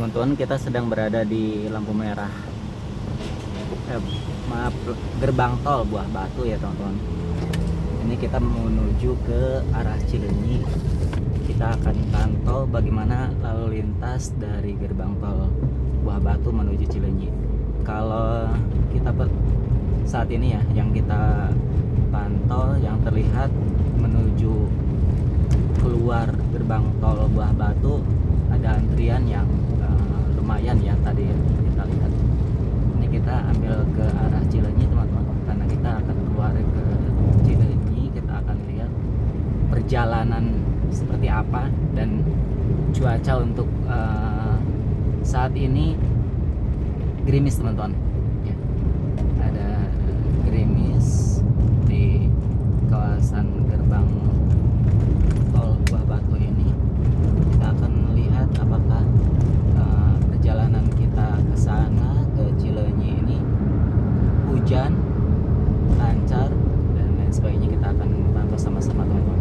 Teman-teman, kita sedang berada di lampu merah, maaf, gerbang tol Buah Batu ya teman-teman. Ini kita menuju ke arah Cileunyi. Kita akan pantau bagaimana lalu lintas dari gerbang tol Buah Batu menuju Cileunyi. Kalau kita saat ini ya, yang kita pantau, yang terlihat menuju keluar gerbang tol Buah Batu ada antrian yang lumayan ya tadi ya, kita lihat. Ini kita ambil ke arah Cileunyi teman-teman, karena kita akan keluar ke Cileunyi. Kita akan lihat perjalanan seperti apa dan cuaca untuk saat ini gerimis teman-teman ya. Ada gerimis di kawasan gerbang tol Buah Batu ini. Kita akan lihat apakah perjalanan kita ke sana, ke Cileunyi ini hujan, lancar, dan lain sebagainya. Kita akan pantau sama-sama teman-teman.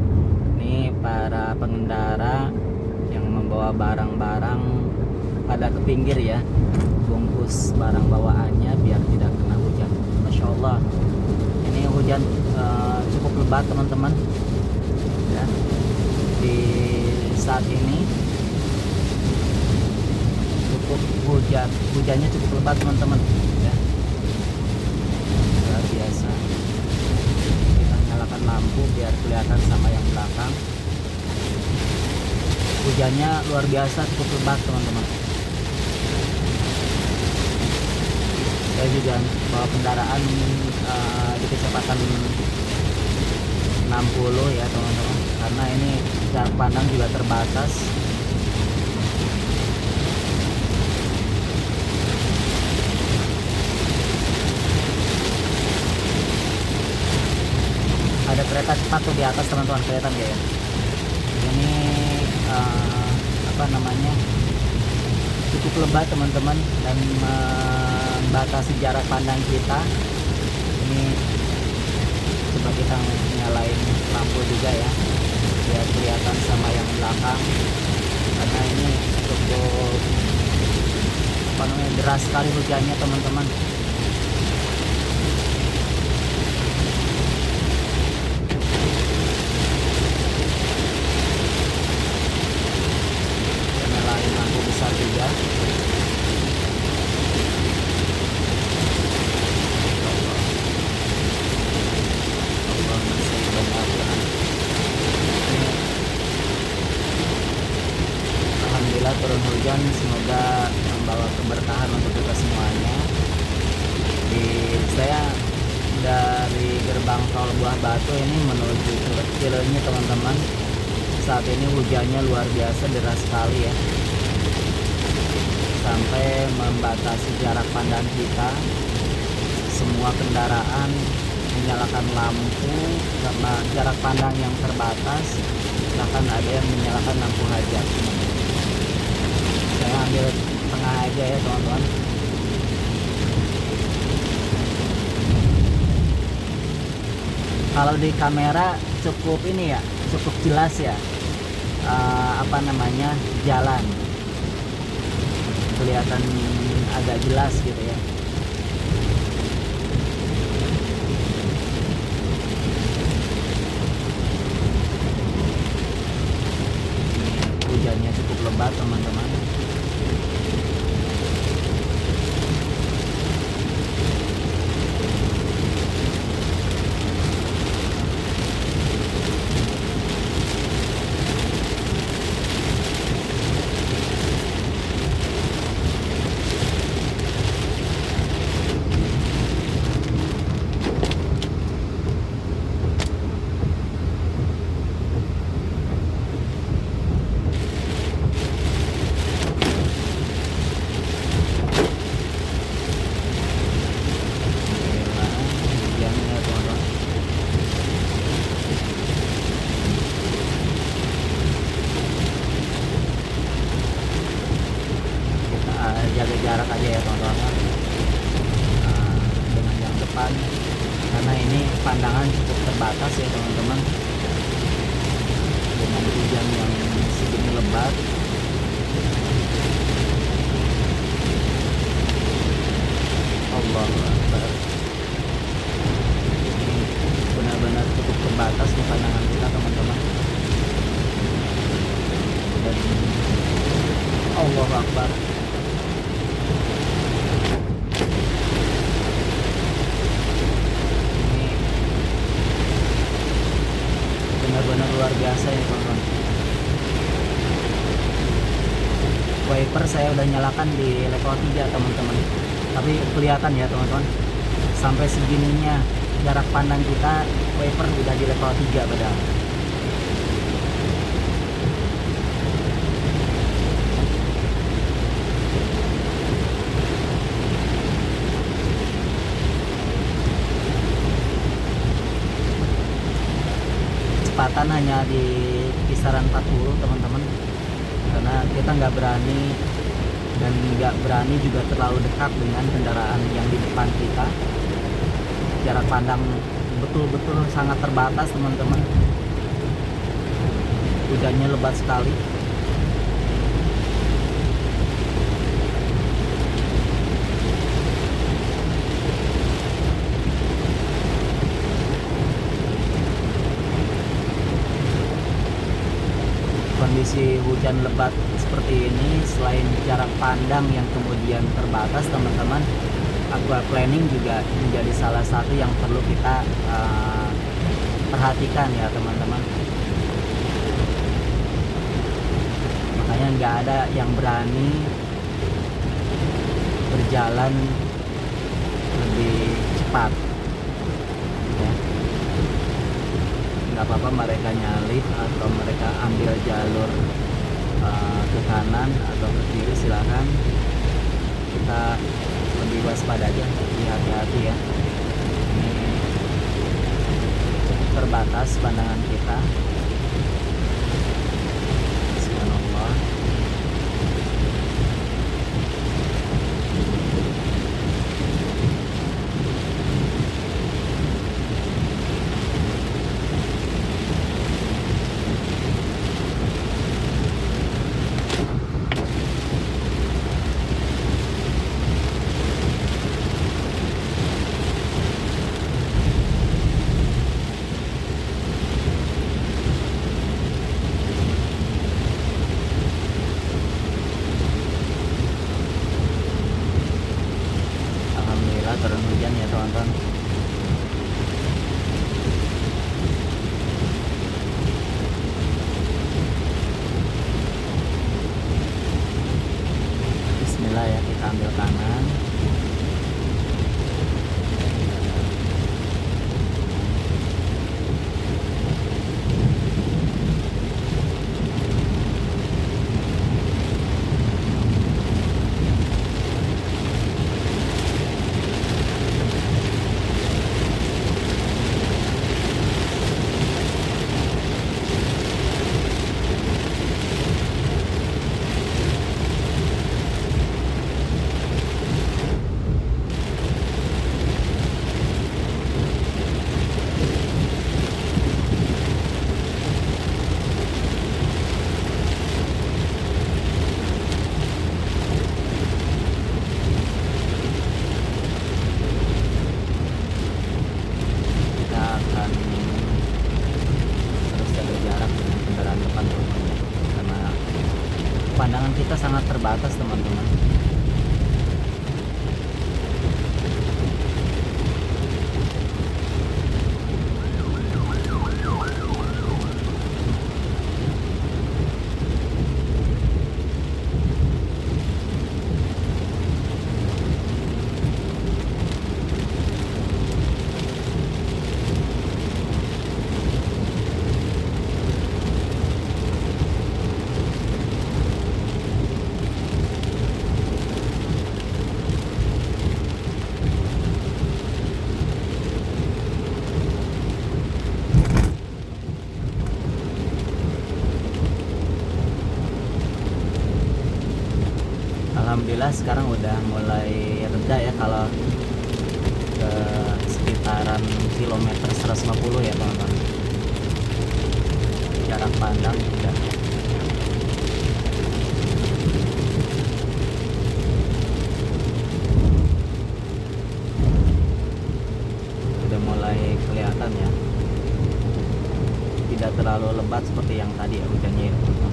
Ini para pengendara yang membawa barang-barang pada ke pinggir ya, bungkus barang bawaannya biar tidak kena hujan. Masya Allah, ini hujan cukup lebat teman-teman ya. Di saat ini hujannya cukup lebat teman-teman ya, luar biasa. Kita nyalakan lampu biar kelihatan sama yang belakang. Hujannya luar biasa, cukup lebat teman-teman. Saya juga bawa kendaraan di kecepatan 60 ya teman-teman, karena ini jarak pandang juga terbatas. Ada kereta cepat tuh di atas teman-teman, kelihatan gak ya? Ini apa namanya, cukup lebat teman-teman dan membatasi jarak pandang kita. Ini coba kita nyalain lampu juga ya biar kelihatan sama yang belakang, karena ini cukup apa namanya, deras sekali hujannya teman-teman. Nyalain lampu besar juga. Alhamdulillah turun hujan, semoga membawa keberkahan untuk kita semuanya. Saya dari gerbang tol Buah Batu ini menuju ke Cileunyi teman-teman. Saat ini hujannya luar biasa, deras sekali ya, sampai membatasi jarak pandang kita. Semua kendaraan menyalakan lampu karena jarak pandang yang terbatas, bahkan ada yang menyalakan lampu hajat. Saya ambil tengah aja ya teman-teman. Kalau di kamera cukup ini ya, cukup jelas ya, apa namanya, jalan kelihatan agak jelas gitu ya. Hujannya cukup lebat teman-teman. Jaga jarak aja ya teman-teman dengan yang depan, karena ini pandangan cukup terbatas ya teman-teman. Dengan hujan yang segini lebat, Allahu Akbar. Ini benar-benar cukup terbatas di pandangan kita teman-teman. Dan Allahu Akbar. Ini benar-benar luar biasa ya teman-teman. Wiper saya udah nyalakan di level 3 teman-teman, tapi kelihatan ya teman-teman, sampai segininya jarak pandang kita wiper udah di level 3 padahal. Kecepatan hanya di kisaran 40 teman-teman, karena kita nggak berani dan nggak berani juga terlalu dekat dengan kendaraan yang di depan kita. Jarak pandang betul-betul sangat terbatas teman-teman. Hujannya lebat sekali. Kondisi hujan lebat seperti ini, selain jarak pandang yang kemudian terbatas teman-teman, aquaplaning juga menjadi salah satu yang perlu kita perhatikan ya teman-teman. Makanya nggak ada yang berani berjalan lebih cepat ya. Nggak apa-apa mereka nyalip atau mereka ambil jalur ke kanan atau ke kiri, silakan. Kita lebih waspada aja, lebih hati-hati ya. Ini cukup terbatas pandangan kita. Subhanallah. Turun hujan ya teman-teman. Bismillah ya, kita ambil kanan. Pandangan kita sangat terbatas teman-teman. Alhamdulillah sekarang udah mulai reda ya, kalau ke sekitaran kilometer 150 ya teman-teman. Jarak pandang udah. kelihatan ya, tidak terlalu lebat seperti yang tadi ya, hujannya ya teman-teman.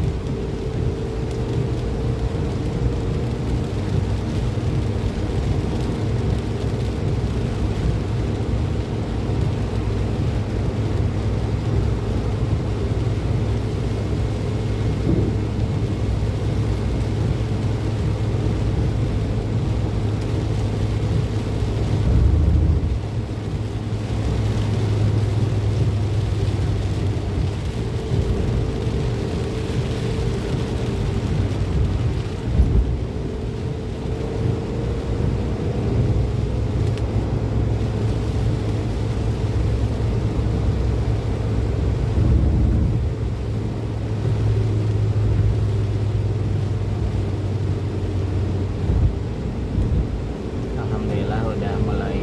Alhamdulillah udah mulai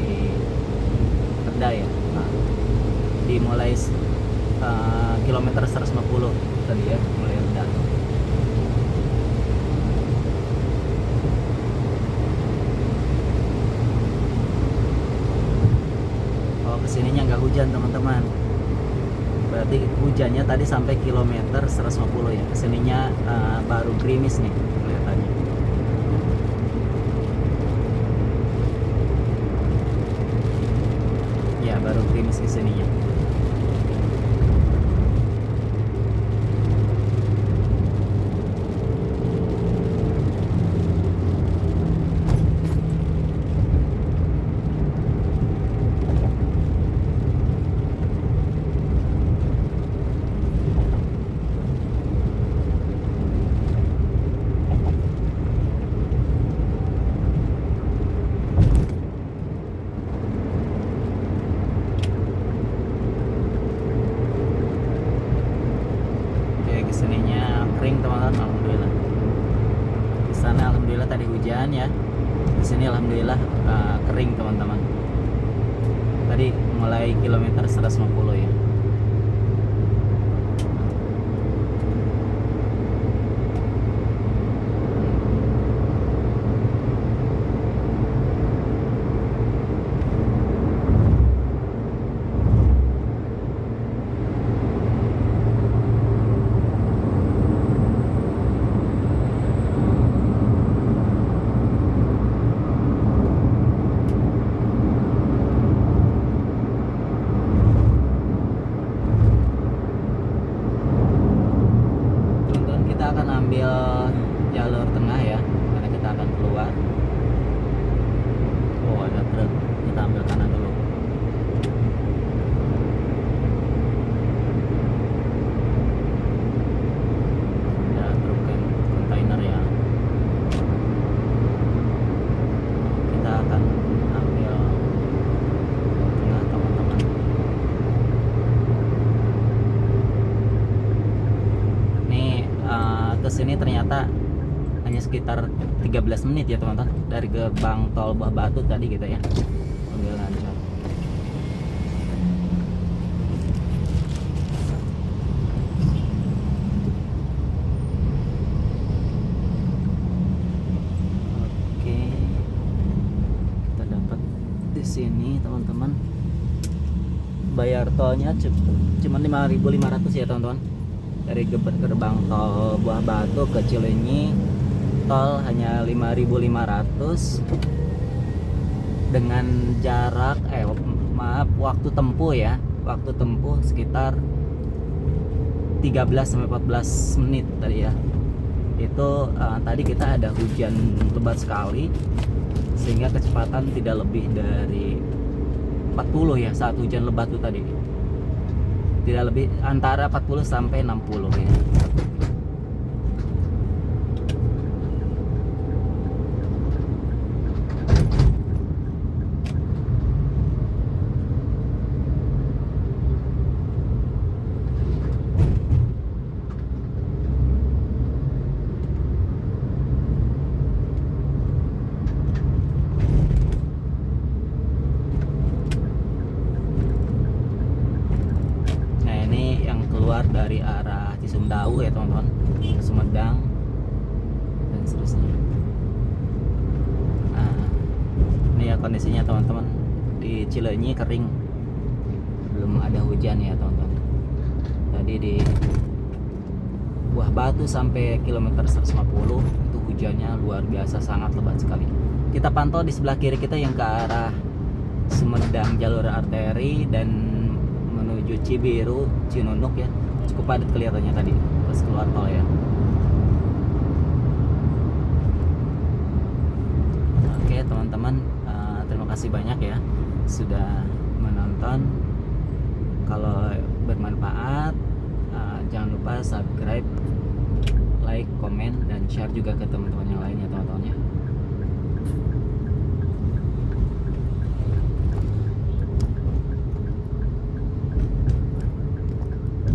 reda ya. Nah, dimulai kilometer 150 tadi ya, mulai reda. Oh, kesininya nggak hujan teman-teman, berarti hujannya tadi sampai kilometer 150 ya. Kesininya baru gerimis nih kelihatannya. Ya, baru gerimis kesininya. Kesininya kering teman-teman, alhamdulillah. Di sana alhamdulillah tadi hujan ya. Di sini alhamdulillah kering teman-teman. Tadi mulai kilometer 150 ya. Kita akan ambil jalur tengah ya, karena kita akan keluar. Oh, ada truk, kita ambil kanan dulu. Ada truk kontainer ya, kita akan ambil tengah teman-teman. Kesini ternyata hanya sekitar 13 menit ya teman-teman, dari gerbang tol Buah Batu tadi gitu ya. Ambil lancar. Oke, kita dapat di sini teman-teman. Bayar tolnya cuma 5.500 ya teman-teman. Dari gerbang tol Buah Batu ke Cileunyi tol hanya 5.500 dengan jarak waktu tempuh ya, waktu tempuh sekitar 13 sampai 14 menit tadi ya. Itu tadi kita ada hujan lebat sekali sehingga kecepatan tidak lebih dari 40 ya saat hujan lebat itu tadi. Tidak lebih, antara 40 sampai 60 ya. Dari arah Cisumdawu ya teman-teman, Sumedang dan seterusnya. Nah, ini ya kondisinya teman-teman, di Cileunyi kering, belum ada hujan ya teman-teman. Tadi di Buah Batu sampai kilometer 150 itu hujannya luar biasa, sangat lebat sekali. Kita pantau di sebelah kiri kita yang ke arah Sumedang jalur arteri dan menuju Cibiru, Cinunuk ya, cukup padat kelihatannya tadi pas keluar tol ya. Oke teman-teman, terima kasih banyak ya sudah menonton. Kalau bermanfaat, jangan lupa subscribe, like, komen, dan share juga ke teman-teman yang lain ya teman-teman ya.